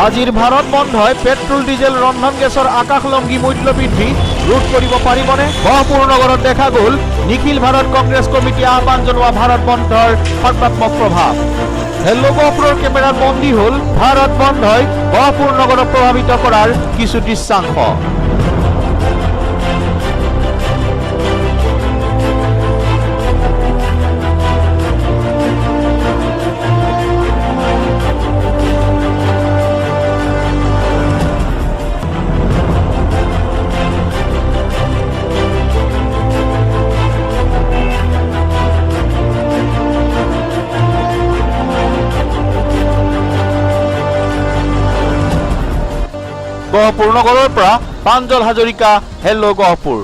আজিৰ ভাৰত বন্ধই petrol diesel ৰন্ধন গেছৰ আকাশলংঘী মূল্য বৃদ্ধি ৰোধ কৰিব পাৰিবনে? গহপুৰ নগৰত দেখা গ'ল নিখিল ভাৰত কংগ্ৰেছ কমিটিয়ে আহ্বান জনোৱা ভাৰত বন্ধৰ সৰ্বাত্মক প্ৰভাৱ। হেল্ল' গহপুৰৰ কেমেৰাত বন্দী হ'ল ভাৰত বন্ধই গহপুৰ নগৰক প্ৰভাৱিত কৰাৰ কিছু দৃশ্যাংশ। গহপুৰ নগৰৰ পৰা প্ৰাঞ্জল হাজৰিকা, হেল্ল' গহপুৰ।